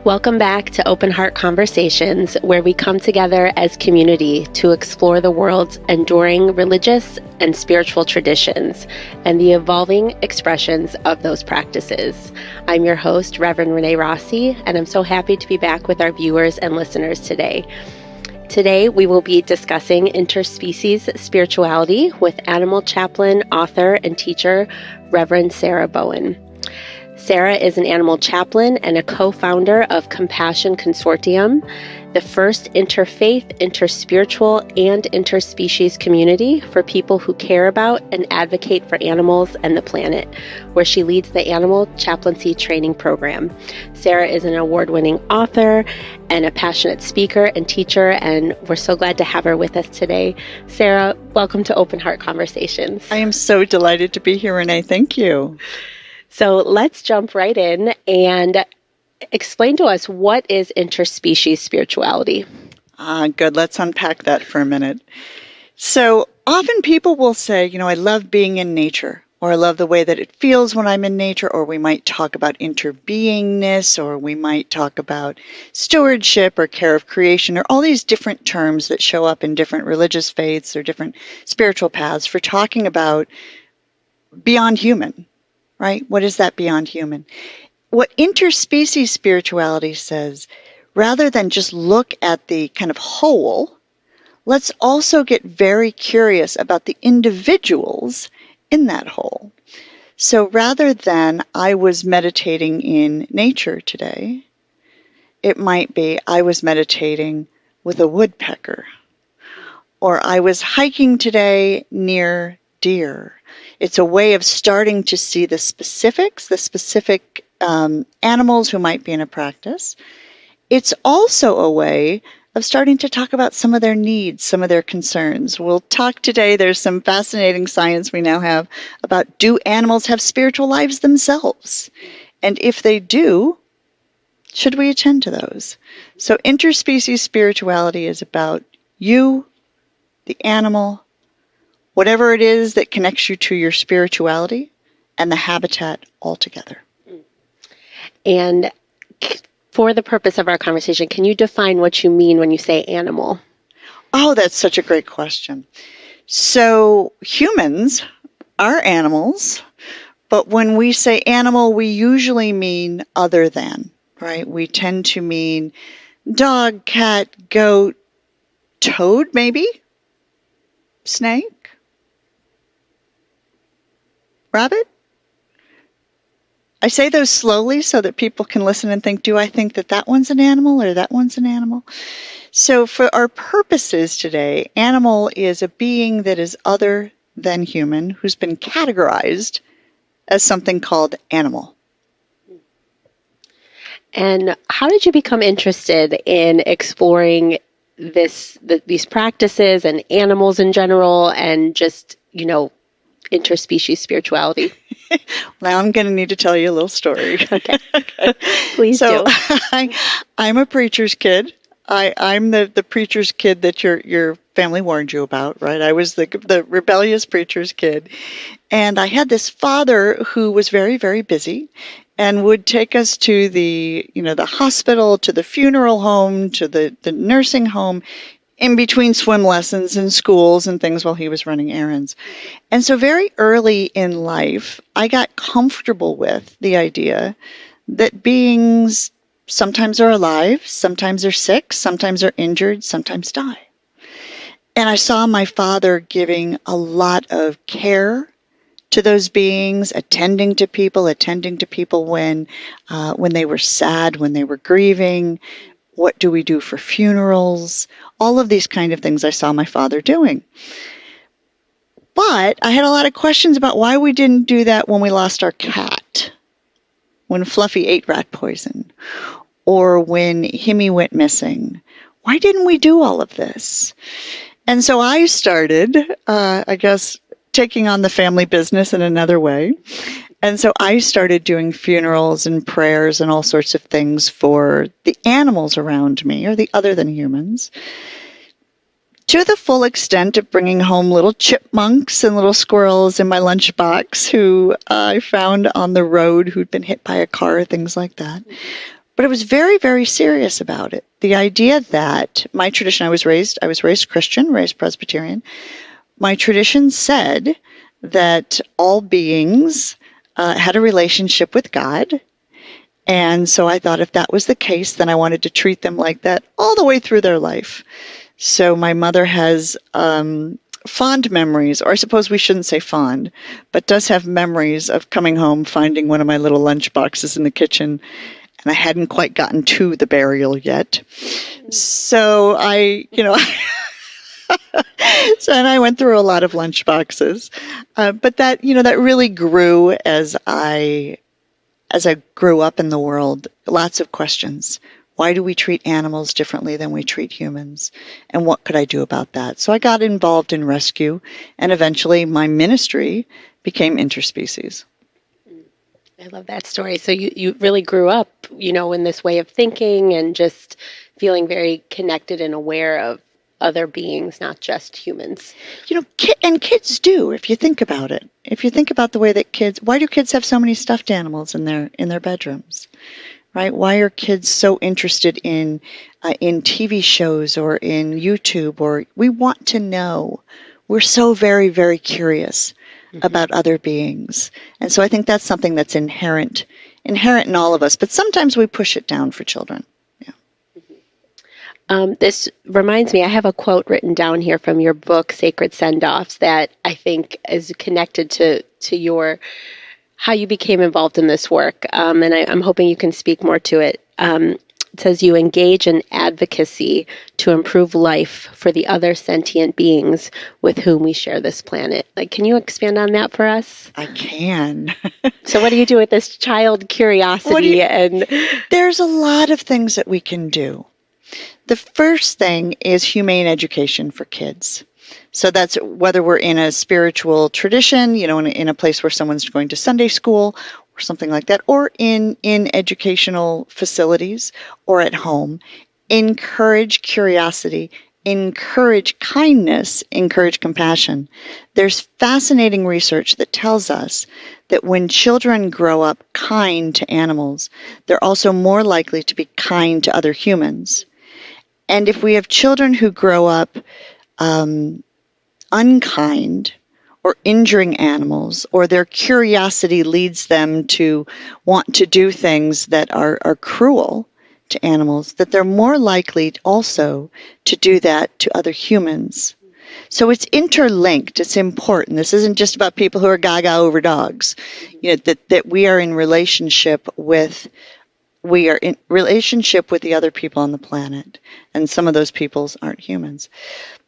Welcome back to Open Heart Conversations, where we come together as community to explore the world's enduring religious and spiritual traditions and the evolving expressions of those practices. I'm your host, Reverend Renee Rossi, and I'm so happy to be back with our viewers and listeners today. Today, we will be discussing interspecies spirituality with animal chaplain, author, and teacher, Reverend Sarah Bowen. Sarah is an animal chaplain and a co-founder of Compassion Consortium, the first interfaith, interspiritual, and interspecies community for people who care about and advocate for animals and the planet, where she leads the Animal Chaplaincy Training Program. Sarah is an award-winning author and a passionate speaker and teacher, and we're so glad to have her with us today. Sarah, welcome to Open Heart Conversations. I am so delighted to be here, Renee. Thank you. So let's jump right in and explain to us, what is interspecies spirituality? Good. Let's unpack that for a minute. So often people will say, I love being in nature, or I love the way that it feels when I'm in nature, or we might talk about interbeingness, or we might talk about stewardship or care of creation, or all these different terms that show up in different religious faiths or different spiritual paths for talking about beyond human. Right? What is that beyond human? What interspecies spirituality says, rather than just look at the kind of whole, let's also get very curious about the individuals in that whole. So rather than I was meditating in nature today, it might be I was meditating with a woodpecker, or I was hiking today near deer. It's a way of starting to see the specific animals who might be in a practice. It's also a way of starting to talk about some of their needs, some of their concerns. We'll talk today, there's some fascinating science we now have about, do animals have spiritual lives themselves? And if they do, should we attend to those? So interspecies spirituality is about you, the animal, whatever it is that connects you to your spirituality, and the habitat altogether. And for the purpose of our conversation, can you define what you mean when you say animal? Oh, that's such a great question. So humans are animals, but when we say animal, we usually mean other than, right? We tend to mean dog, cat, goat, toad, maybe, snake, rabbit? I say those slowly so that people can listen and think, do I think that that one's an animal or that one's an animal? So for our purposes today, animal is a being that is other than human, who's been categorized as something called animal. And how did you become interested in exploring these practices and animals in general, and just, interspecies spirituality? Now I'm going to need to tell you a little story. Okay. Please do. I'm a preacher's kid. I'm the preacher's kid that your family warned you about, right? I was the rebellious preacher's kid. And I had this father who was very, very busy and would take us to the hospital, to the funeral home, to the nursing home, in between swim lessons and schools and things while he was running errands. And so very early in life, I got comfortable with the idea that beings sometimes are alive, sometimes are sick, sometimes are injured, sometimes die. And I saw my father giving a lot of care to those beings, attending to people when they were sad, when they were grieving. What do we do for funerals? All of these kind of things I saw my father doing. But I had a lot of questions about why we didn't do that when we lost our cat, when Fluffy ate rat poison, or when Himmy went missing. Why didn't we do all of this? And so I started, taking on the family business in another way. And so I started doing funerals and prayers and all sorts of things for the animals around me, or the other than humans, to the full extent of bringing home little chipmunks and little squirrels in my lunchbox who I found on the road who'd been hit by a car, things like that. But I was very, very serious about it. The idea that my tradition, I was raised Christian, raised Presbyterian. My tradition said that all beings had a relationship with God. And so I thought if that was the case, then I wanted to treat them like that all the way through their life. So my mother has fond memories, or I suppose we shouldn't say fond, but does have memories of coming home, finding one of my little lunch boxes in the kitchen, and I hadn't quite gotten to the burial yet. So and I went through a lot of lunch boxes, but that really grew as I grew up in the world. Lots of questions. Why do we treat animals differently than we treat humans? And what could I do about that? So I got involved in rescue, and eventually my ministry became Interspecies. I love that story. So you really grew up, in this way of thinking and just feeling very connected and aware of other beings, not just humans. And kids do, if you think about it. If you think about the way that why do kids have so many stuffed animals in their bedrooms? Right? Why are kids so interested in TV shows or in YouTube? Or we want to know. We're so very, very curious about other beings. And so I think that's something that's inherent in all of us. But sometimes we push it down for children. This reminds me, I have a quote written down here from your book, Sacred Send-Offs, that I think is connected to your how you became involved in this work, and I'm hoping you can speak more to it. It says you engage in advocacy to improve life for the other sentient beings with whom we share this planet. Can you expand on that for us? I can. So what do you do with this child curiosity? There's a lot of things that we can do. The first thing is humane education for kids. So that's whether we're in a spiritual tradition, in a place where someone's going to Sunday school or something like that, or in educational facilities or at home. Encourage curiosity, encourage kindness, encourage compassion. There's fascinating research that tells us that when children grow up kind to animals, they're also more likely to be kind to other humans. And if we have children who grow up unkind or injuring animals, or their curiosity leads them to want to do things that are cruel to animals, that they're more likely also to do that to other humans. So it's interlinked. It's important. This isn't just about people who are gaga over dogs. That we are in relationship with the other people on the planet, and some of those peoples aren't humans.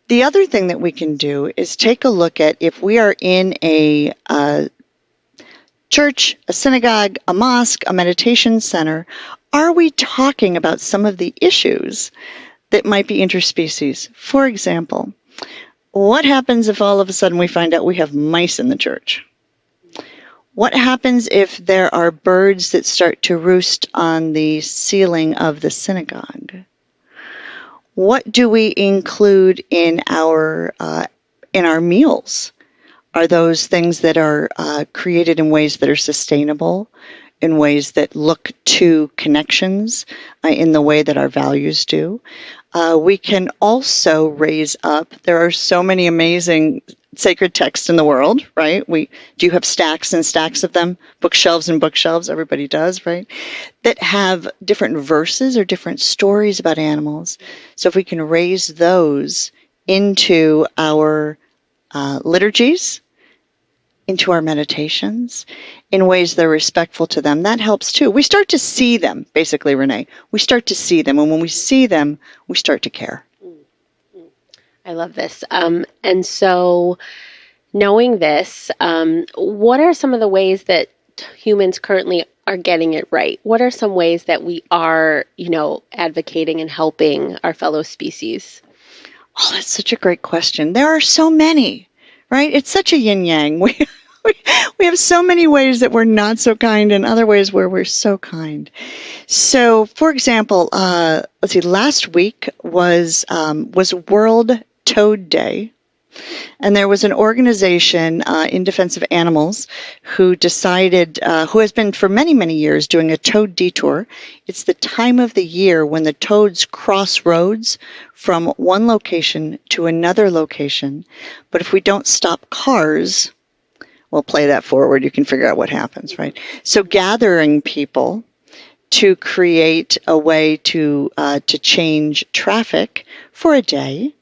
The other thing that we can do is take a look at if we are in a church, a synagogue, a mosque, a meditation center, are we talking about some of the issues that might be interspecies? For example, what happens if all of a sudden we find out we have mice in the church? What happens if there are birds that start to roost on the ceiling of the synagogue? What do we include in our meals? Are those things that are created in ways that are sustainable, in ways that look to connections, in the way that our values do? We can also raise up. There are so many amazing sacred texts in the world, right? Do have stacks and stacks of them, bookshelves and bookshelves, everybody does, right? That have different verses or different stories about animals. So if we can raise those into our liturgies, into our meditations, in ways that are respectful to them, that helps too. We start to see them, basically, Renee. We start to see them, and when we see them, we start to care. I love this. And so knowing this, what are some of the ways that humans currently are getting it right? What are some ways that we are, advocating and helping our fellow species? Oh, that's such a great question. There are so many, right? It's such a yin-yang. We have so many ways that we're not so kind and other ways where we're so kind. So, for example, last week was World Toad Day. And there was an organization in defense of animals who decided, who has been for many, many years doing a toad detour. It's the time of the year when the toads cross roads from one location to another location. But if we don't stop cars, we'll play that forward. You can figure out what happens, right? So gathering people to create a way to change traffic for a day,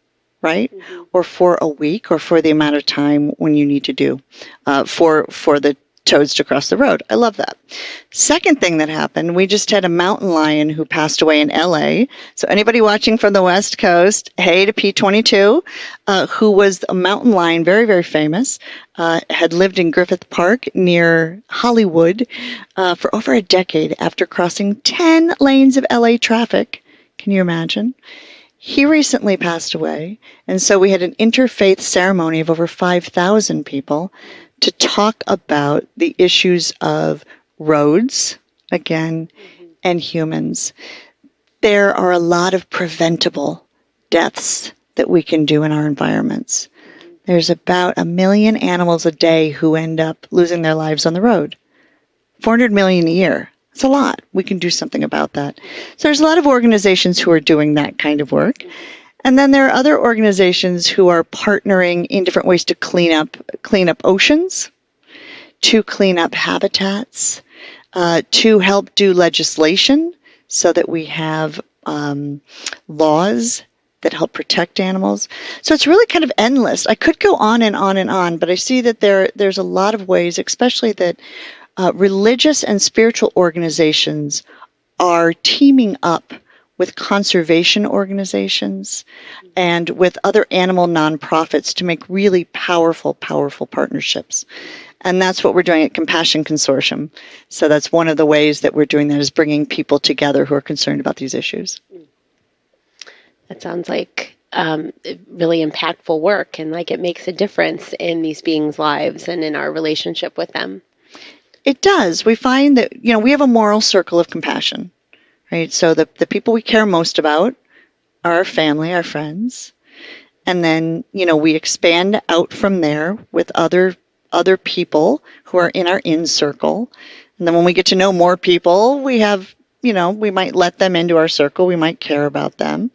right? Mm-hmm. Or for a week, or for the amount of time when you need to do for the toads to cross the road. I love that. Second thing that happened, we just had a mountain lion who passed away in LA. So anybody watching from the West Coast, hey to P22, who was a mountain lion, very, very famous, had lived in Griffith Park near Hollywood for over a decade after crossing 10 lanes of LA traffic. Can you imagine? He recently passed away, and so we had an interfaith ceremony of over 5,000 people to talk about the issues of roads, again, and humans. There are a lot of preventable deaths that we can do in our environments. There's about 1 million animals a day who end up losing their lives on the road. 400 million a year. It's a lot. We can do something about that. So there's a lot of organizations who are doing that kind of work. And then there are other organizations who are partnering in different ways to clean up oceans, to clean up habitats, to help do legislation so that we have laws that help protect animals. So it's really kind of endless. I could go on and on and on, but I see that there's a lot of ways, especially that religious and spiritual organizations are teaming up with conservation organizations and with other animal nonprofits to make really powerful, powerful partnerships. And that's what we're doing at Compassion Consortium. So that's one of the ways that we're doing that, is bringing people together who are concerned about these issues. That sounds like really impactful work, and like it makes a difference in these beings' lives and in our relationship with them. It does. We find that, we have a moral circle of compassion. Right? So the people we care most about are our family, our friends. And then, we expand out from there with other people who are in our in circle. And then when we get to know more people, we have, we might let them into our circle. We might care about them.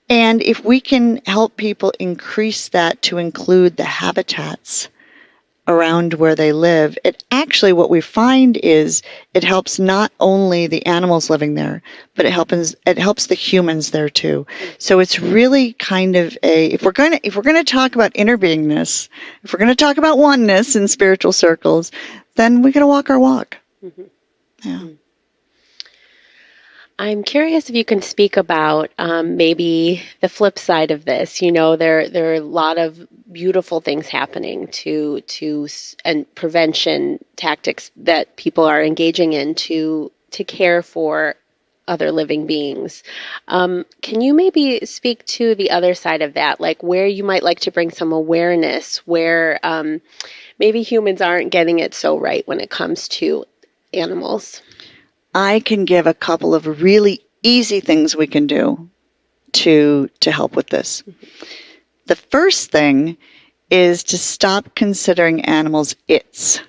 And if we can help people increase that to include the habitats around where they live, it actually, what we find is it helps not only the animals living there, but it helps the humans there too. So it's really kind of if we're going to talk about inner beingness, if we're going to talk about oneness in spiritual circles, then we got to walk our walk. Mm-hmm. Yeah. Mm-hmm. I'm curious if you can speak about maybe the flip side of this. There are a lot of beautiful things happening and prevention tactics that people are engaging in to care for other living beings. Can you maybe speak to the other side of that, like where you might like to bring some awareness, where maybe humans aren't getting it so right when it comes to animals? I can give a couple of really easy things we can do to help with this. Mm-hmm. The first thing is to stop considering animals its.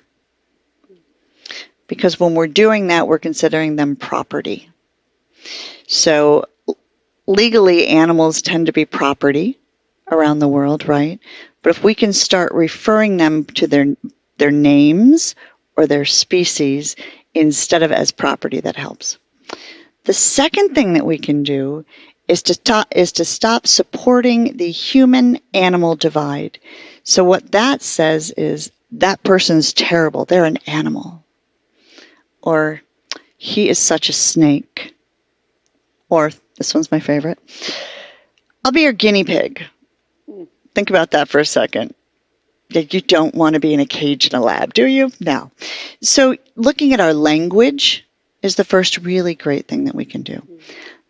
Because when we're doing that, we're considering them property. So legally, animals tend to be property around the world, right? But if we can start referring them to their names or their species instead of as property, that helps. The second thing that we can do is to stop supporting the human-animal divide. So what that says is, that person's terrible, they're an animal. Or, he is such a snake. Or, this one's my favorite, I'll be your guinea pig. Think about that for a second. You don't want to be in a cage in a lab, do you? No. So looking at our language is the first really great thing that we can do.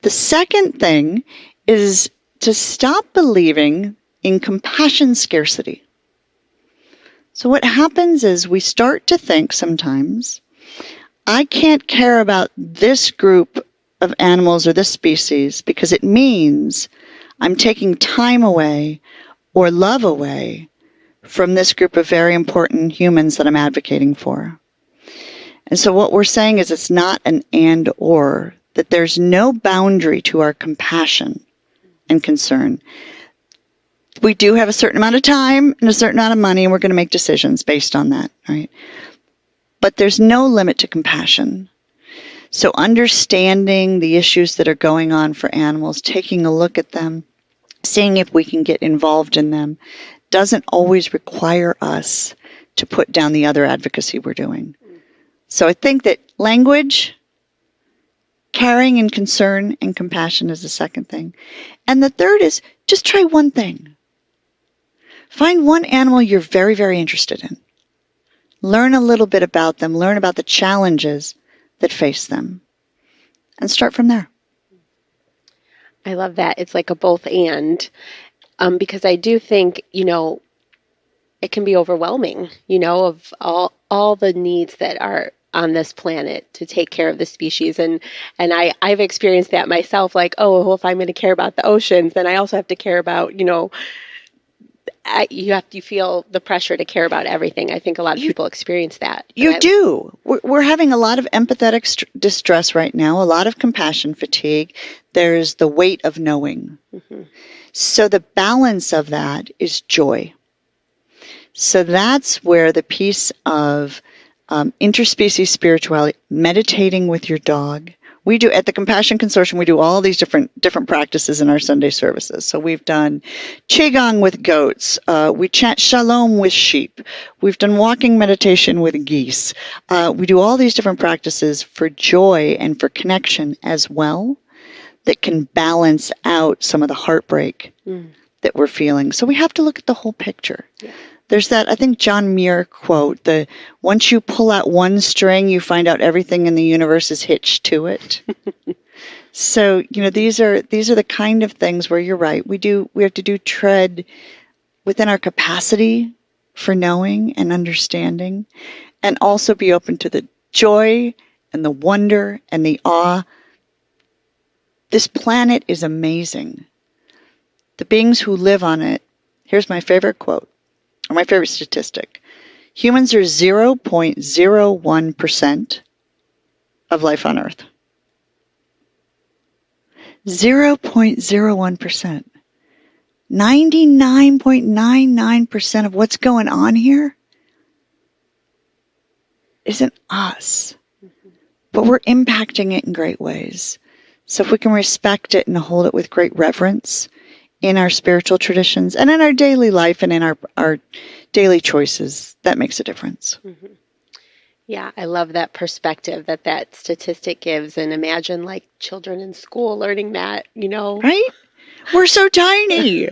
The second thing is to stop believing in compassion scarcity. So what happens is we start to think sometimes, I can't care about this group of animals or this species because it means I'm taking time away, or love away from this group of very important humans that I'm advocating for. And so what we're saying is it's not an and or, that there's no boundary to our compassion and concern. We do have a certain amount of time and a certain amount of money, and we're going to make decisions based on that, right? But there's no limit to compassion. So understanding the issues that are going on for animals, taking a look at them, seeing if we can get involved in them, doesn't always require us to put down the other advocacy we're doing. So I think that language, caring and concern and compassion is the second thing. And the third is just try one thing. Find one animal you're very, very interested in. Learn a little bit about them. Learn about the challenges that face them. And start from there. I love that. It's like a both and, because I do think, it can be overwhelming, of all the needs that are on this planet to take care of the species. And I've experienced that myself, like, oh, well, if I'm going to care about the oceans, then I also have to care about, you feel the pressure to care about everything. I think a lot of people experience that. You do. We're having a lot of empathetic distress right now, a lot of compassion fatigue. There's the weight of knowing. Mm-hmm. So the balance of that is joy. So that's where the piece of interspecies spirituality, meditating with your dog. We do at the Compassion Consortium. We do all these different practices in our Sunday services. So we've done qigong with goats. We chant shalom with sheep. We've done walking meditation with geese. We do all these different practices for joy and for connection as well, that can balance out some of the heartbreak that we're feeling. So we have to look at the whole picture. Yeah. There's that, I think, John Muir quote, once you pull out one string, you find out everything in the universe is hitched to it. So, these are the kind of things where you're right. We have to tread within our capacity for knowing and understanding, and also be open to the joy and the wonder and the awe. This planet is amazing. The beings who live on it, here's my favorite quote, or my favorite statistic. Humans are 0.01% of life on Earth. 0.01%. 99.99% of what's going on here isn't us. But we're impacting it in great ways. So if we can respect it and hold it with great reverence in our spiritual traditions and in our daily life and in our daily choices, that makes a difference. Mm-hmm. Yeah, I love that perspective that statistic gives. And imagine like children in school learning that, Right? We're so tiny.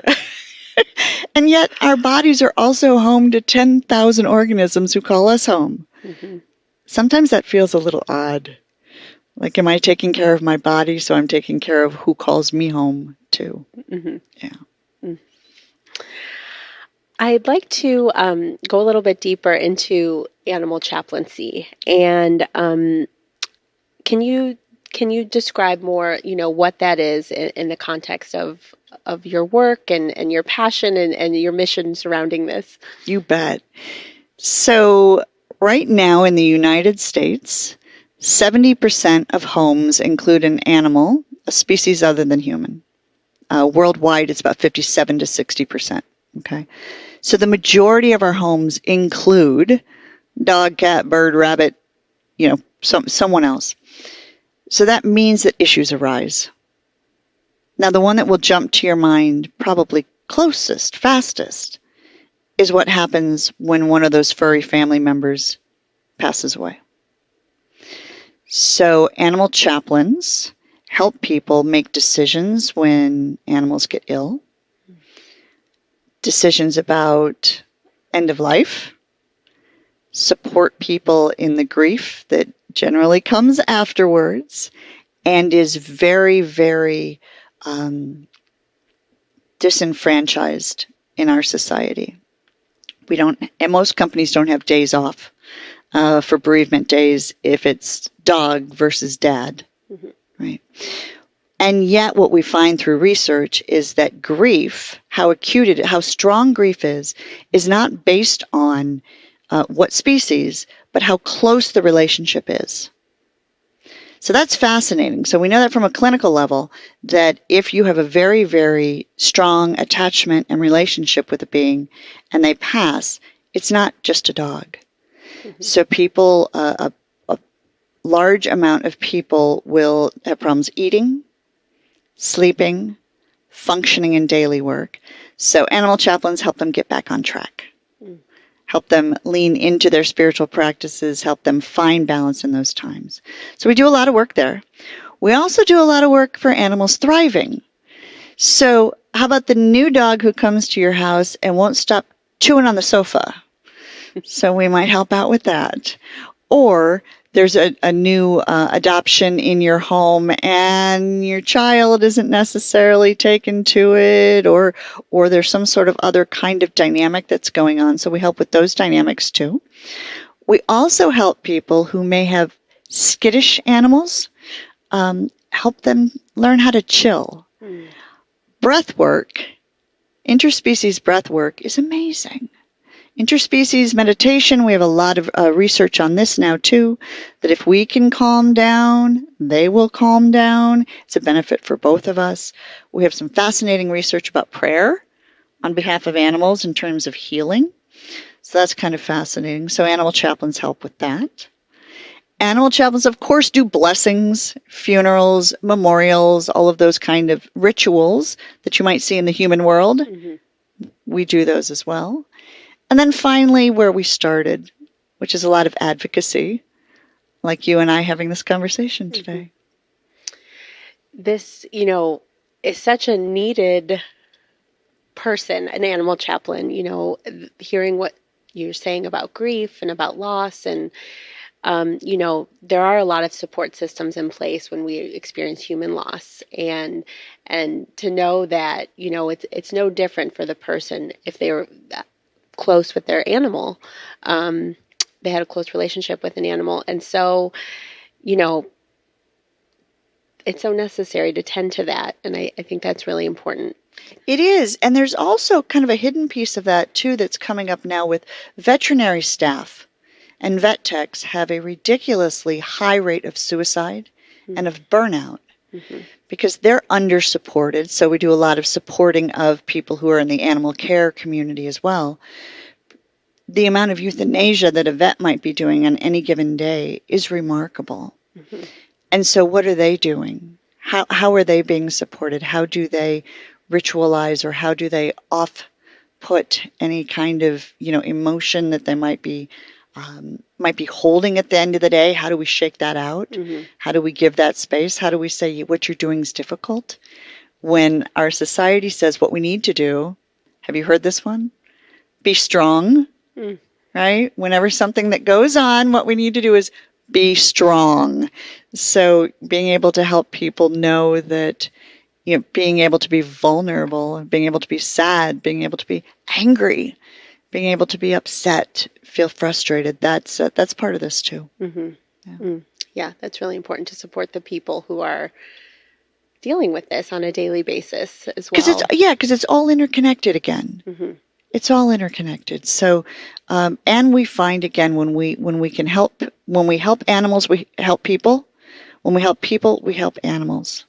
And yet our bodies are also home to 10,000 organisms who call us home. Mm-hmm. Sometimes that feels a little odd. Like, am I taking care of my body, so I'm taking care of who calls me home, too? Mm-hmm. Yeah. Mm. I'd like to go a little bit deeper into animal chaplaincy. And can you describe more, what that is in the context of your work and your passion and your mission surrounding this? You bet. So right now in the United States, 70% of homes include an animal, a species other than human. Worldwide, it's about 57 to 60%. Okay, so the majority of our homes include dog, cat, bird, rabbit, someone else. So that means that issues arise. Now, the one that will jump to your mind, probably closest, fastest, is what happens when one of those furry family members passes away. So animal chaplains help people make decisions when animals get ill, decisions about end of life, support people in the grief that generally comes afterwards and is very, very disenfranchised in our society. And most companies don't have days off for bereavement days if it's dog versus dad, mm-hmm. right? And yet what we find through research is that grief, how strong grief is not based on what species, but how close the relationship is. So that's fascinating. So we know that from a clinical level, that if you have a very, very strong attachment and relationship with a being and they pass, it's not just a dog. Mm-hmm. So people, a large amount of people will have problems eating, sleeping, functioning in daily work. So animal chaplains help them get back on track. Help them lean into their spiritual practices, help them find balance in those times. So we do a lot of work there. We also do a lot of work for animals thriving. So how about the new dog who comes to your house and won't stop chewing on the sofa? So we might help out with that. Or there's a new adoption in your home and your child isn't necessarily taken to it, or there's some sort of other kind of dynamic that's going on. So we help with those dynamics too. We also help people who may have skittish animals, help them learn how to chill. Breath work, interspecies breath work is amazing. Interspecies meditation, we have a lot of research on this now too, that if we can calm down, they will calm down. It's a benefit for both of us. We have some fascinating research about prayer on behalf of animals in terms of healing. So that's kind of fascinating. So animal chaplains help with that. Animal chaplains, of course, do blessings, funerals, memorials, all of those kind of rituals that you might see in the human world. Mm-hmm. We do those as well. And then finally, where we started, which is a lot of advocacy, like you and I having this conversation today. This, is such a needed person, an animal chaplain, hearing what you're saying about grief and about loss. And, there are a lot of support systems in place when we experience human loss. And to know that, it's no different for the person if they were close with their animal. They had a close relationship with an animal. And so, it's so necessary to tend to that. And I think that's really important. It is. And there's also kind of a hidden piece of that, too, that's coming up now with veterinary staff. And vet techs have a ridiculously high rate of suicide and of burnout. Mm-hmm. Because they're under-supported, so we do a lot of supporting of people who are in the animal care community as well. The amount of euthanasia that a vet might be doing on any given day is remarkable. Mm-hmm. And so what are they doing? How are they being supported? How do they ritualize, or how do they off-put any kind of, emotion that they might be holding at the end of the day? How do we shake that out? Mm-hmm. How do we give that space? How do we say what you're doing is difficult? When our society says what we need to do, have you heard this one? Be strong, right? Whenever something that goes on, what we need to do is be strong. So being able to help people know that, being able to be vulnerable, being able to be sad, being able to be angry, being able to be upset, feel frustrated, that's part of this too. Mm-hmm. Yeah. Yeah, that's really important to support the people who are dealing with this on a daily basis as well. Because it's all interconnected again. Mm-hmm. It's all interconnected. So, and we find again when we help animals, we help people. When we help people, we help animals.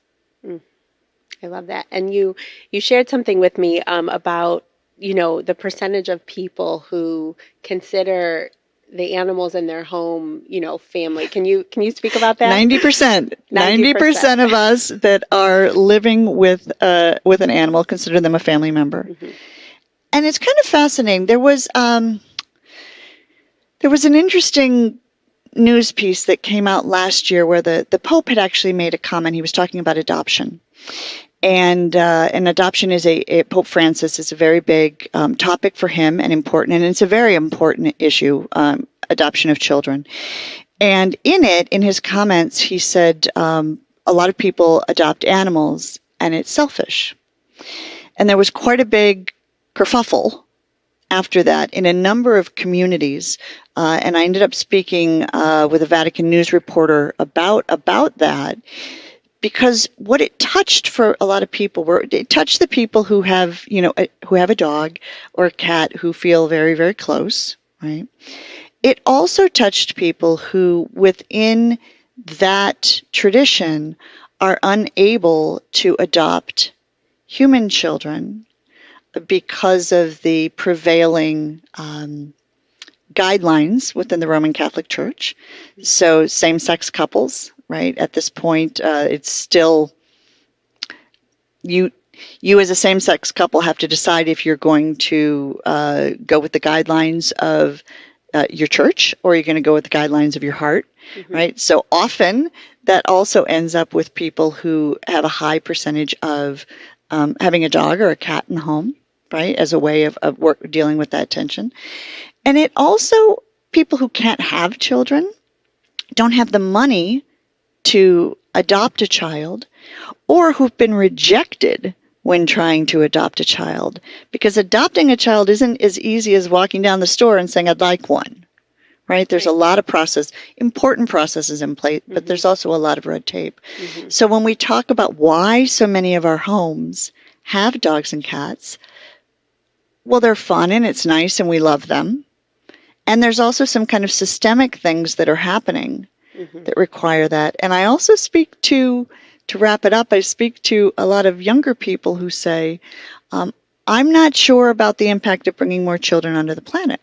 I love that. And you shared something with me about the percentage of people who consider the animals in their home, family. Can you speak about that? 90%. 90% of us that are living with an animal consider them a family member. Mm-hmm. And it's kind of fascinating. There was an interesting news piece that came out last year where the Pope had actually made a comment. He was talking about adoption. And adoption is Pope Francis is a very big topic for him and important, and it's a very important issue, adoption of children. And in his comments, he said a lot of people adopt animals and it's selfish. And there was quite a big kerfuffle after that in a number of communities, and I ended up speaking with a Vatican News reporter about that. because what it touched for a lot of people it touched the people who have, who have a dog or a cat who feel very, very close, right? It also touched people who, within that tradition, are unable to adopt human children because of the prevailing guidelines within the Roman Catholic Church. So same-sex couples, right? At this point, it's still you as a same-sex couple have to decide if you're going to go with the guidelines of your church, or you're going to go with the guidelines of your heart, right? So often that also ends up with people who have a high percentage of having a dog or a cat in the home, right, as a way of dealing with that tension. And it also, people who can't have children, don't have the money to adopt a child, or who've been rejected when trying to adopt a child, because adopting a child isn't as easy as walking down the store and saying, I'd like one, right? There's a lot of important processes in place, but there's also a lot of red tape. So when we talk about why so many of our homes have dogs and cats, well, they're fun and it's nice and we love them. And there's also some kind of systemic things that are happening that require that. And I also speak to wrap it up, I speak to a lot of younger people who say, I'm not sure about the impact of bringing more children onto the planet.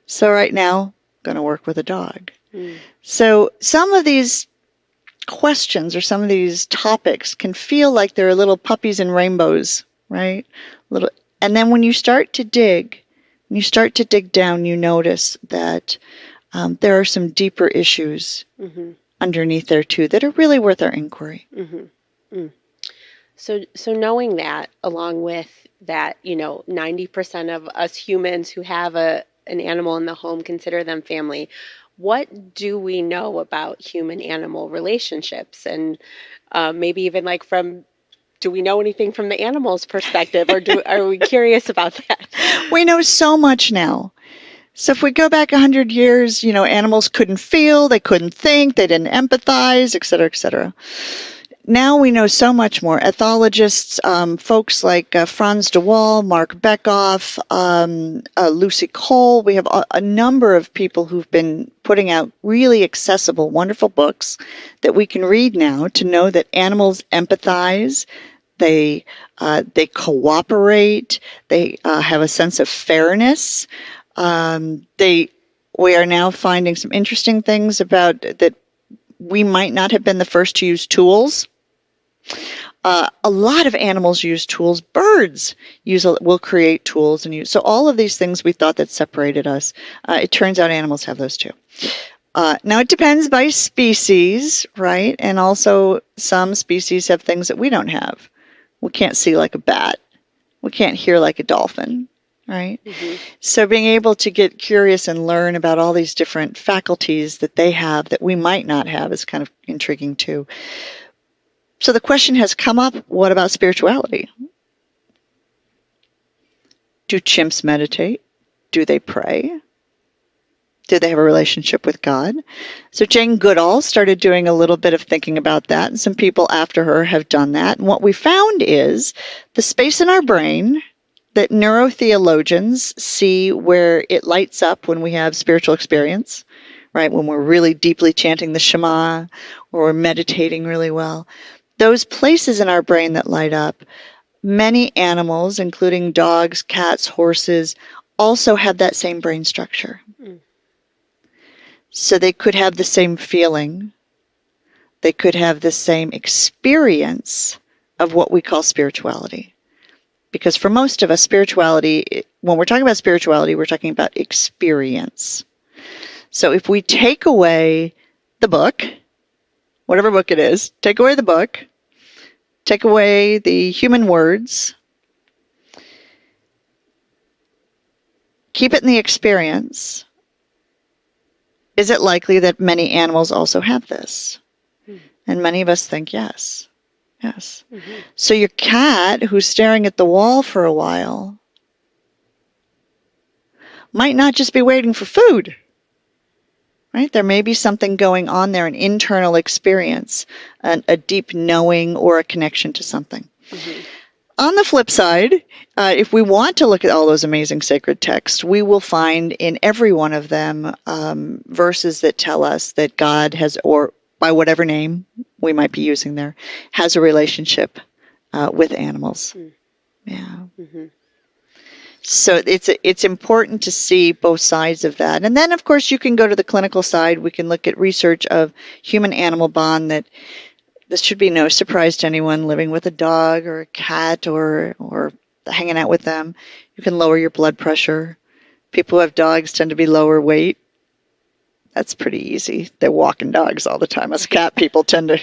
So right now, I'm going to work with a dog. So some of these questions or some of these topics can feel like they're little puppies and rainbows, right? And then when you start to dig down, you notice that there are some deeper issues underneath there too that are really worth our inquiry. So knowing that, along with that, 90% of us humans who have an animal in the home consider them family. What do we know about human-animal relationships? And maybe even do we know anything from the animal's perspective, or are we curious about that? We know so much now. So if we go back 100 years, animals couldn't feel, they couldn't think, they didn't empathize, et cetera, et cetera. Now we know so much more. Ethologists, folks like Franz de Waal, Mark Beckhoff, Lucy Cole, we have a number of people who've been putting out really accessible, wonderful books that we can read now to know that animals empathize, they cooperate, they have a sense of fairness. We are now finding some interesting things about that. We might not have been the first to use tools. A lot of animals use tools. Birds will create tools and use. So all of these things we thought that separated us. It turns out animals have those too. Now it depends by species, right? And also some species have things that we don't have. We can't see like a bat. We can't hear like a dolphin. Right? So being able to get curious and learn about all these different faculties that they have that we might not have is kind of intriguing too. So the question has come up, what about spirituality? Do chimps meditate? Do they pray? Do they have a relationship with God? So Jane Goodall started doing a little bit of thinking about that, and some people after her have done that. And what we found is the space in our brain that neurotheologians see where it lights up when we have spiritual experience, right? When we're really deeply chanting the Shema or we're meditating really well. Those places in our brain that light up, many animals, including dogs, cats, horses, also have that same brain structure. So they could have the same feeling. They could have the same experience of what we call spirituality. Because for most of us, spirituality, when we're talking about spirituality, we're talking about experience. So if we take away the book, whatever book it is, take away the book, take away the human words, keep it in the experience, is it likely that many animals also have this? And many of us think yes. Yes. So your cat who's staring at the wall for a while might not just be waiting for food. right? There may be something going on there, an internal experience, a deep knowing or a connection to something. Mm-hmm. On the flip side, if we want to look at all those amazing sacred texts, we will find in every one of them verses that tell us that God has, or by whatever name we might be using there, has a relationship with animals. Mm. Yeah. Mm-hmm. So it's important to see both sides of that. And then, of course, you can go to the clinical side. We can look at research of human-animal bond that this should be no surprise to anyone living with a dog or a cat or hanging out with them. You can lower your blood pressure. People who have dogs tend to be lower weight. That's pretty easy. They're walking dogs all the time. Us cat people tend to,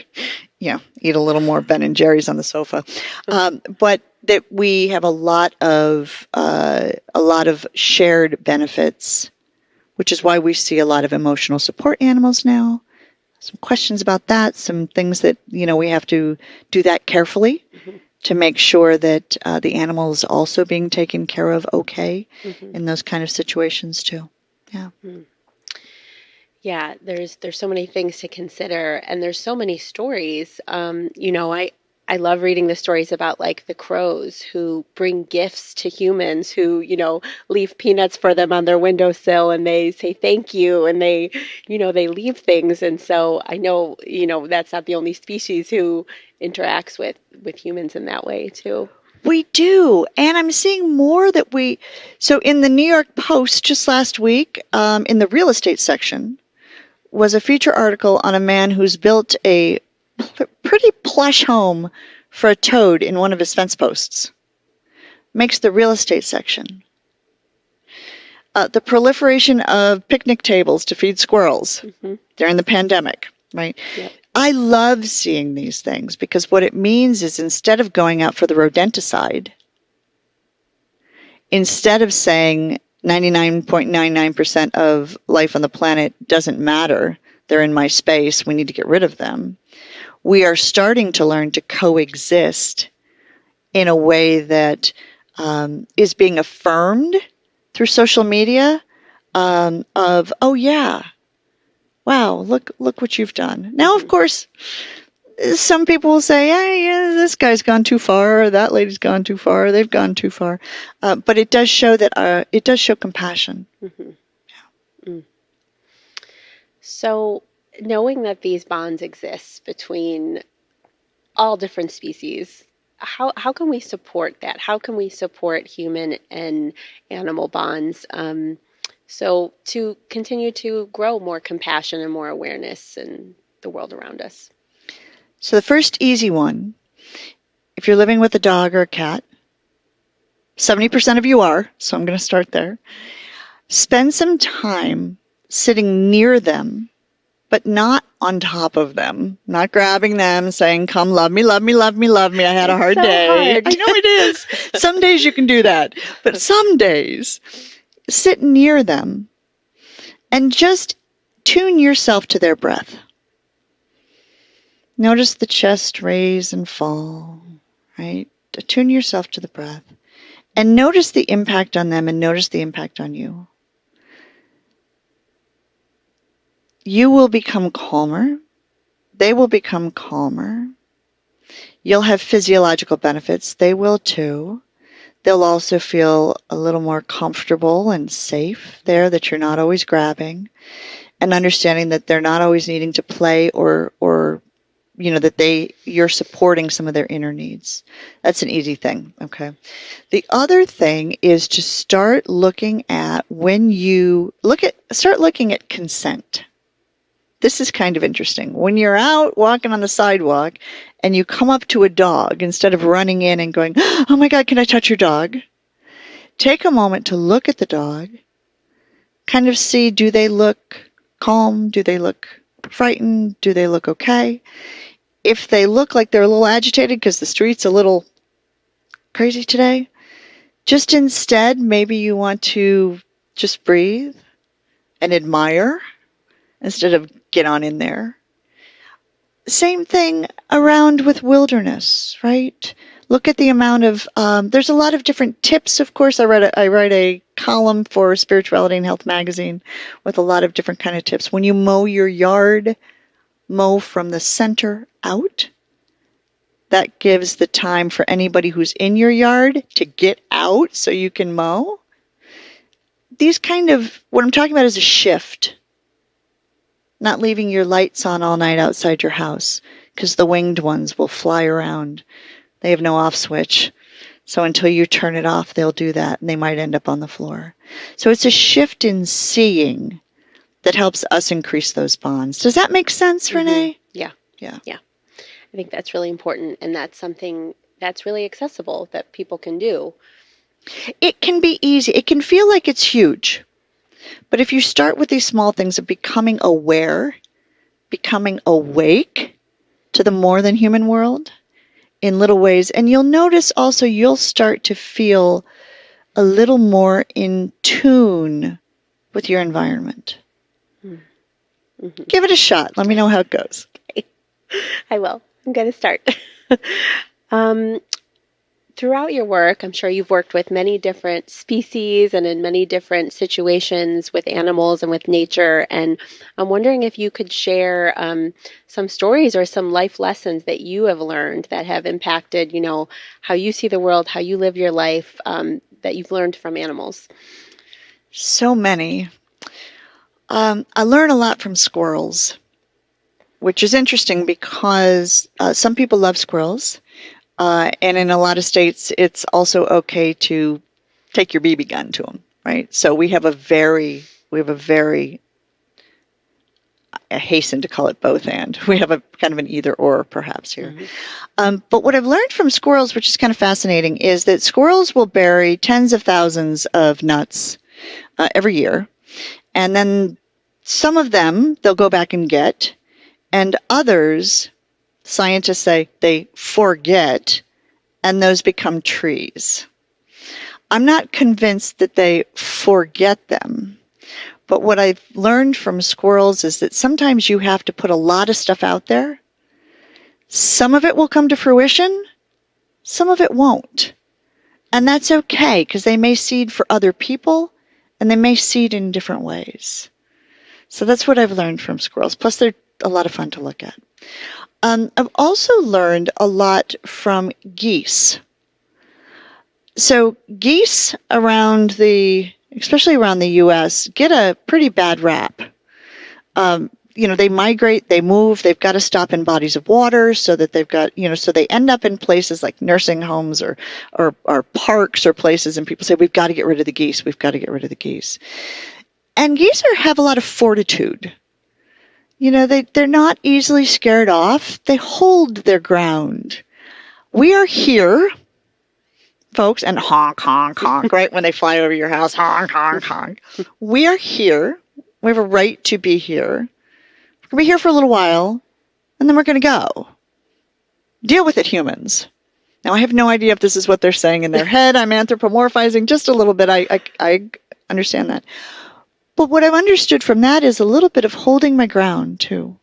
eat a little more Ben and Jerry's on the sofa. But that we have a lot of shared benefits, which is why we see a lot of emotional support animals now. Some questions about that, some things that, we have to do that carefully Mm-hmm. to make sure that the animal is also being taken care of okay Mm-hmm. in those kind of situations too. Yeah. Mm. Yeah, there's so many things to consider, and there's so many stories. I love reading the stories about like the crows who bring gifts to humans who, leave peanuts for them on their windowsill and they say thank you and they leave things. And so I know, that's not the only species who interacts with humans in that way too. We do. And I'm seeing more that so in the New York Post just last week, in the real estate section, was a feature article on a man who's built a pretty plush home for a toad in one of his fence posts. Makes the real estate section. The proliferation of picnic tables to feed squirrels during the pandemic, right? Yep. I love seeing these things because what it means is instead of going out for the rodenticide, instead of saying 99.99% of life on the planet doesn't matter, they're in my space, we need to get rid of them, we are starting to learn to coexist in a way that is being affirmed through social media of, oh yeah, wow, look what you've done. Now, of course, some people will say, hey, yeah, this guy's gone too far, or that lady's gone too far, or they've gone too far. But it does show that it does show compassion. Mm-hmm. Yeah. Mm. So knowing that these bonds exist between all different species, how can we support that? How can we support human and animal bonds so to continue to grow more compassion and more awareness in the world around us? So the first easy one, if you're living with a dog or a cat, 70% of you are, so I'm going to start there. Spend some time sitting near them, but not on top of them, not grabbing them, saying, come, love me, love me, love me, love me. I had a hard day. Hard. I know it is. Some days you can do that, but some days sit near them and just tune yourself to their breath. Notice the chest raise and fall, right? Attune yourself to the breath. And notice the impact on them and notice the impact on you. You will become calmer. They will become calmer. You'll have physiological benefits. They will too. They'll also feel a little more comfortable and safe there, that you're not always grabbing, and understanding that they're not always needing to play or that you're supporting some of their inner needs. That's an easy thing, okay? The other thing is to start looking at start looking at consent. This is kind of interesting. When you're out walking on the sidewalk and you come up to a dog, instead of running in and going, oh my God, can I touch your dog? Take a moment to look at the dog, kind of see, do they look calm? Do they look frightened? Do they look okay? If they look like they're a little agitated because the street's a little crazy today, just instead, maybe you want to just breathe and admire instead of get on in there. Same thing around with wilderness, right? Look at the amount of, there's a lot of different tips, of course. I read a column for Spirituality and Health magazine with a lot of different kind of tips. When you mow your yard, mow from the center out. That gives the time for anybody who's in your yard to get out so you can mow. What I'm talking about is a shift. Not leaving your lights on all night outside your house, because the winged ones will fly around. They have no off switch. So until you turn it off, they'll do that, and they might end up on the floor. So it's a shift in seeing that helps us increase those bonds. Does that make sense, Renee? Yeah. Yeah. I think that's really important, and that's something that's really accessible that people can do. It can be easy. It can feel like it's huge. But if you start with these small things of becoming aware, becoming awake to the more than human world in little ways, and you'll notice also you'll start to feel a little more in tune with your environment. Mm-hmm. Give it a shot. Let me know how it goes. Okay. I will. I'm going to start. Throughout your work, I'm sure you've worked with many different species and in many different situations with animals and with nature. And I'm wondering if you could share some stories or some life lessons that you have learned that have impacted, how you see the world, how you live your life, that you've learned from animals. So many. I learn a lot from squirrels, which is interesting because some people love squirrels. And in a lot of states, it's also okay to take your BB gun to them, right? So we have a very, I hasten to call it both and. We have a kind of an either or perhaps here. Mm-hmm. But what I've learned from squirrels, which is kind of fascinating, is that squirrels will bury tens of thousands of nuts every year. And then some of them they'll go back and get, and others, scientists say, they forget, and those become trees. I'm not convinced that they forget them, but what I've learned from squirrels is that sometimes you have to put a lot of stuff out there. Some of it will come to fruition, some of it won't. And that's okay, because they may seed for other people, and they may seed in different ways. So that's what I've learned from squirrels. Plus, they're a lot of fun to look at. I've also learned a lot from geese. So geese especially around the U.S., get a pretty bad rap. They migrate, they move, they've got to stop in bodies of water so that they've got, so they end up in places like nursing homes or parks or places, and people say, we've got to get rid of the geese, we've got to get rid of the geese. And geese have a lot of fortitude. They're not easily scared off. They hold their ground. We are here, folks, and honk, honk, honk, right? When they fly over your house, honk, honk, honk. We are here. We have a right to be here. We're going to be here for a little while, and then we're going to go. Deal with it, humans. Now, I have no idea if this is what they're saying in their head. I'm anthropomorphizing just a little bit. I understand that. But what I've understood from that is a little bit of holding my ground, too.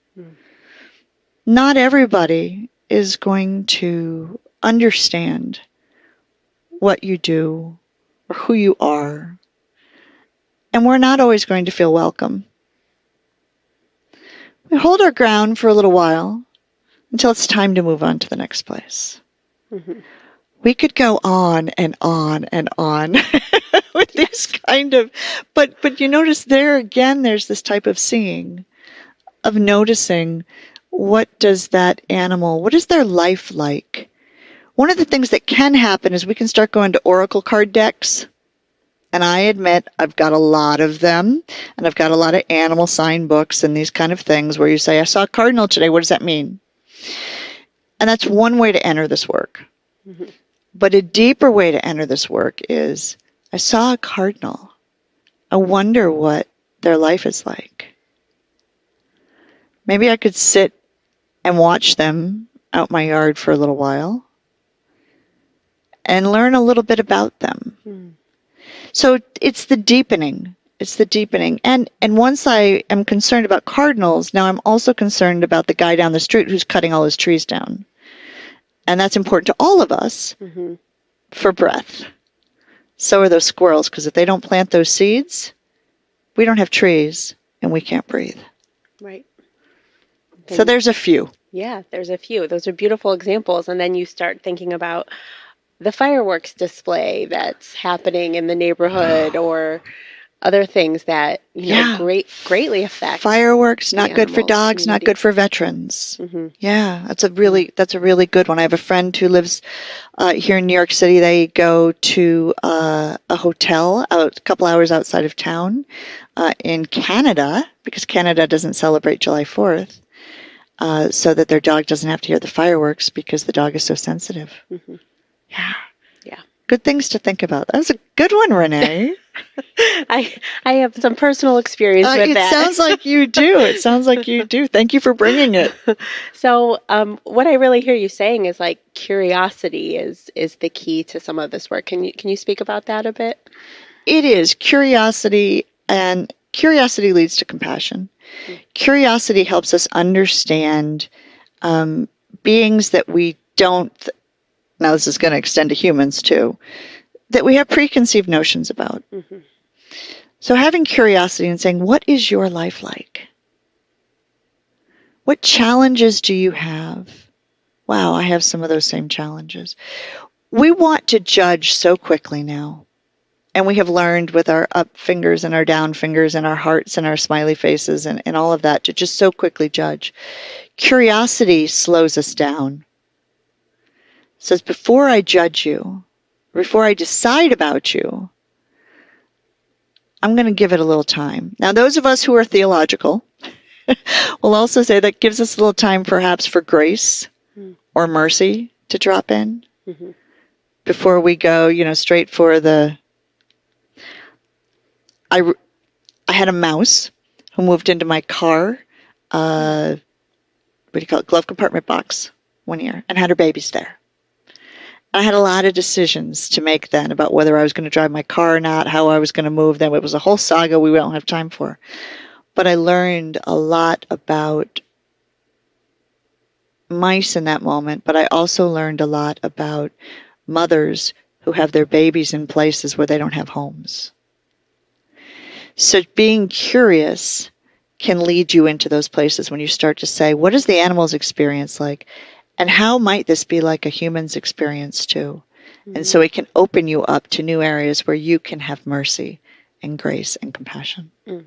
Not everybody is going to understand what you do or who you are. And we're not always going to feel welcome. We hold our ground for a little while until it's time to move on to the next place. Mm-hmm. We could go on and on and on with these kind of, but you notice there again, there's this type of seeing, of noticing what is their life like? One of the things that can happen is we can start going to oracle card decks. And I admit I've got a lot of them, and I've got a lot of animal sign books and these kind of things where you say, I saw a cardinal today, what does that mean? And that's one way to enter this work. Mm-hmm. But a deeper way to enter this work is, I saw a cardinal. I wonder what their life is like. Maybe I could sit and watch them out my yard for a little while and learn a little bit about them. So it's the deepening. It's the deepening. And once I am concerned about cardinals, now I'm also concerned about the guy down the street who's cutting all his trees down. And that's important to all of us for breath. So are those squirrels, because if they don't plant those seeds, we don't have trees and we can't breathe. Right. So there's a few. Yeah, there's a few. Those are beautiful examples. And then you start thinking about the fireworks display that's happening in the neighborhood or other things that, greatly affect fireworks, not the good for animal dogs, not community. good for veterans. Mm-hmm. Yeah, that's a really good one. I have a friend who lives here in New York City. They go to a hotel a couple hours outside of town in Canada, because Canada doesn't celebrate July 4th, so that their dog doesn't have to hear the fireworks because the dog is so sensitive. Mm-hmm. Yeah. Yeah. Good things to think about. That was a good one, Renee. I have some personal experience with It that. sounds like you do. It sounds like you do. Thank you for bringing it. So, what I really hear you saying is like curiosity is the key to some of this work. Can you speak about that a bit? It is curiosity, and curiosity leads to compassion. Curiosity helps us understand beings that we don't. Now, this is going to extend to humans too. That we have preconceived notions about. Mm-hmm. So having curiosity and saying, what is your life like? What challenges do you have? Wow, I have some of those same challenges. We want to judge so quickly now. And we have learned with our up fingers and our down fingers and our hearts and our smiley faces and all of that to just so quickly judge. Curiosity slows us down. It says, before I judge you, before I decide about you, I'm going to give it a little time. Now, those of us who are theological will also say that gives us a little time perhaps for grace or mercy to drop in before we go, straight for the... I had a mouse who moved into my car, what do you call it, glove compartment box one year, and had her babies there. I had a lot of decisions to make then about whether I was going to drive my car or not, how I was going to move them. It was a whole saga we don't have time for. But I learned a lot about mice in that moment, but I also learned a lot about mothers who have their babies in places where they don't have homes. So being curious can lead you into those places when you start to say, what is the animal's experience like? And how might this be like a human's experience too? Mm-hmm. And so it can open you up to new areas where you can have mercy and grace and compassion. Mm.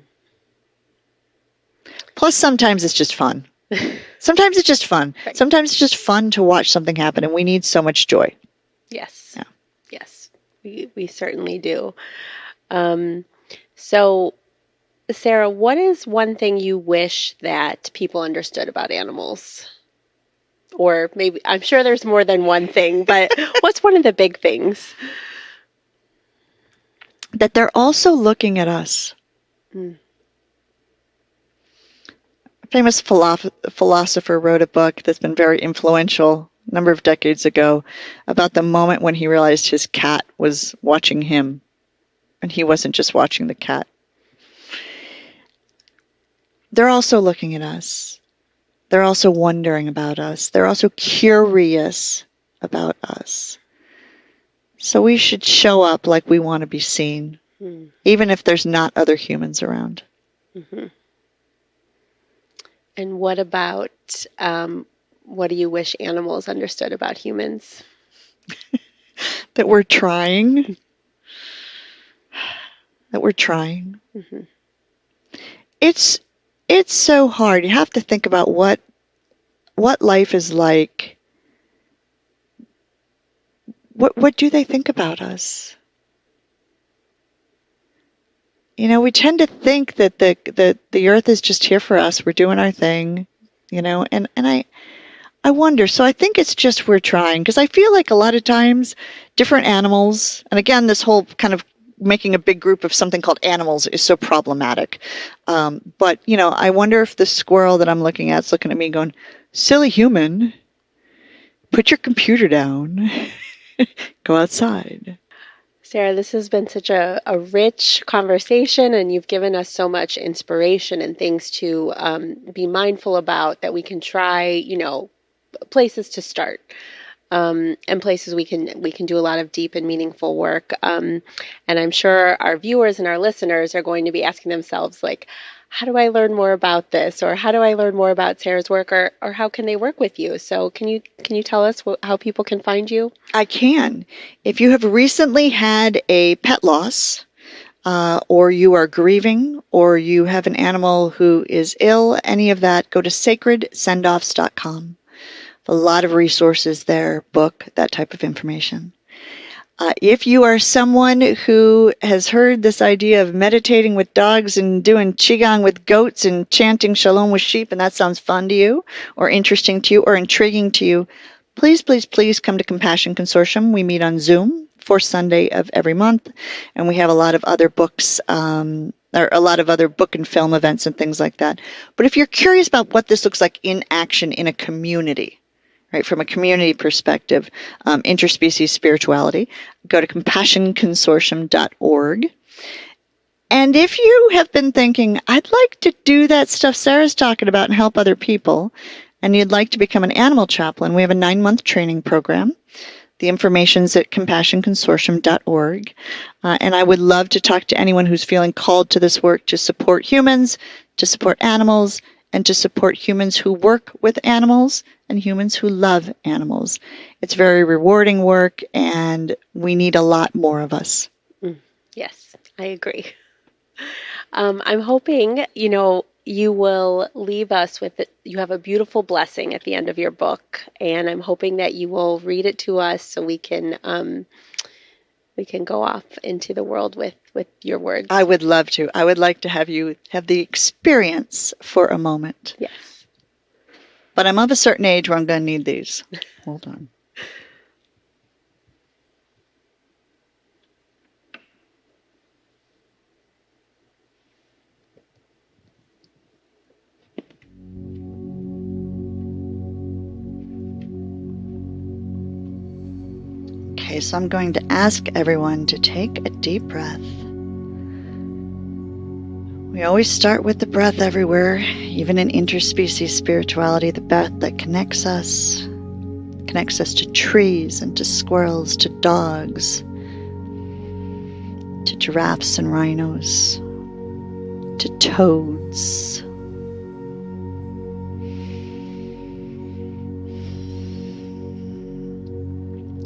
Plus, sometimes it's just fun. Sometimes it's just fun. Right. Sometimes it's just fun to watch something happen, and we need so much joy. Yes. Yeah. Yes, we certainly do. So, Sarah, what is one thing you wish that people understood about animals? Or maybe, I'm sure there's more than one thing, but what's one of the big things? That they're also looking at us. Mm. A famous philosopher wrote a book that's been very influential a number of decades ago about the moment when he realized his cat was watching him, and he wasn't just watching the cat. They're also looking at us. They're also wondering about us. They're also curious about us. So we should show up like we want to be seen, even if there's not other humans around. Mm-hmm. And what about, what do you wish animals understood about humans? That we're trying. That we're trying. Mm-hmm. It's so hard. You have to think about what life is like. What do they think about us? We tend to think that the earth is just here for us. We're doing our thing, and I wonder. So I think it's just we're trying, because I feel like a lot of times different animals, and again, this whole kind of making a big group of something called animals is so problematic. But, I wonder if the squirrel that I'm looking at is looking at me going, silly human, put your computer down, go outside. Sarah, this has been such a rich conversation, and you've given us so much inspiration and things to be mindful about that we can try, places to start. and places we can do a lot of deep and meaningful work. And I'm sure our viewers and our listeners are going to be asking themselves, like, how do I learn more about this, or how do I learn more about Sarah's work, or how can they work with you? So can you tell us how people can find you? I can. If you have recently had a pet loss, or you are grieving, or you have an animal who is ill, any of that, go to sacredsendoffs.com. A lot of resources there, book, that type of information. If you are someone who has heard this idea of meditating with dogs and doing qigong with goats and chanting shalom with sheep, and that sounds fun to you, or interesting to you, or intriguing to you, please, please, please come to Compassion Consortium. We meet on Zoom, fourth Sunday of every month, and we have a lot of other books, or a lot of other book and film events and things like that. But if you're curious about what this looks like in action in a community, right, from a community perspective, interspecies spirituality, go to compassionconsortium.org. And if you have been thinking, I'd like to do that stuff Sarah's talking about and help other people, and you'd like to become an animal chaplain, we have a 9-month training program. The information's at compassionconsortium.org. And I would love to talk to anyone who's feeling called to this work to support humans, to support animals, and to support humans who work with animals and humans who love animals. It's very rewarding work, and we need a lot more of us. Yes, I agree. I'm hoping, you will leave us with it. You have a beautiful blessing at the end of your book, and I'm hoping that you will read it to us so we can go off into the world with your words. I would love to. I would like to have you have the experience for a moment. Yes. But I'm of a certain age where I'm going to need these. Hold on. Okay, so I'm going to ask everyone to take a deep breath. We always start with the breath everywhere, even in interspecies spirituality, the breath that connects us to trees and to squirrels, to dogs, to giraffes and rhinos, to toads.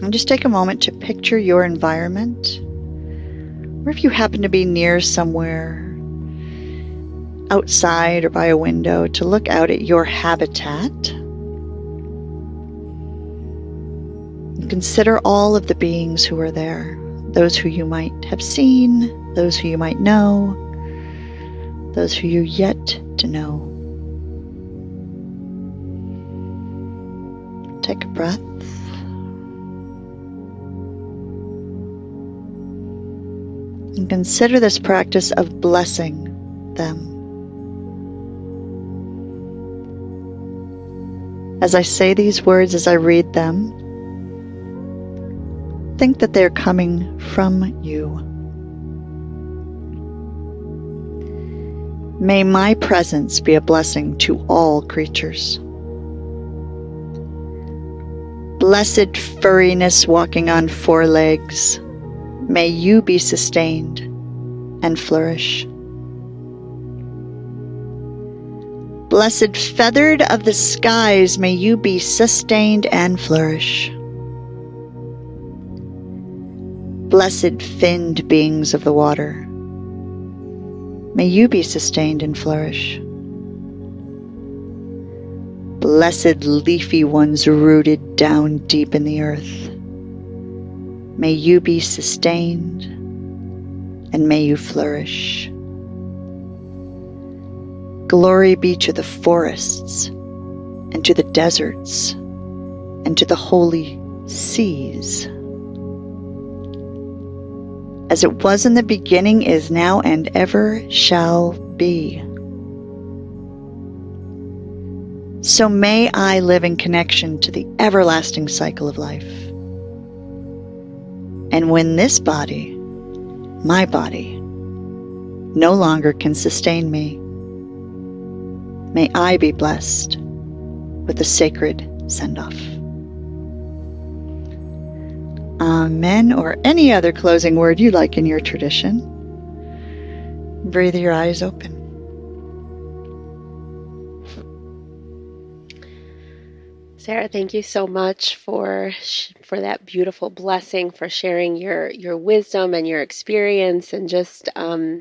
And just take a moment to picture your environment, or if you happen to be near somewhere outside or by a window, to look out at your habitat and consider all of the beings who are there, those who you might have seen, those who you might know, those who you're yet to know. Take a breath. And consider this practice of blessing them. As I say these words, as I read them, think that they're coming from you. May my presence be a blessing to all creatures. Blessed furriness walking on 4 legs, may you be sustained and flourish. Blessed feathered of the skies, may you be sustained and flourish. Blessed finned beings of the water, may you be sustained and flourish. Blessed leafy ones rooted down deep in the earth, may you be sustained and may you flourish. Glory be to the forests and to the deserts and to the holy seas. As it was in the beginning, is now, and ever shall be. So may I live in connection to the everlasting cycle of life. And when this body, my body, no longer can sustain me, may I be blessed with a sacred send-off. Amen, or any other closing word you like in your tradition. Breathe your eyes open. Sarah, thank you so much for that beautiful blessing, for sharing your wisdom and your experience, and just all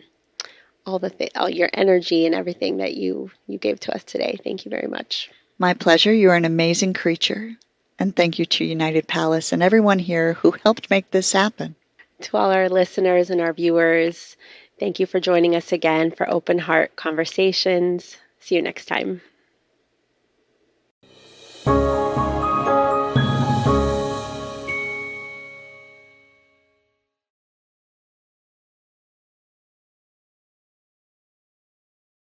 your energy and everything that you gave to us today. Thank you very much. My pleasure. You are an amazing creature. And thank you to United Palace and everyone here who helped make this happen. To all our listeners and our viewers, thank you for joining us again for Open Heart Conversations. See you next time.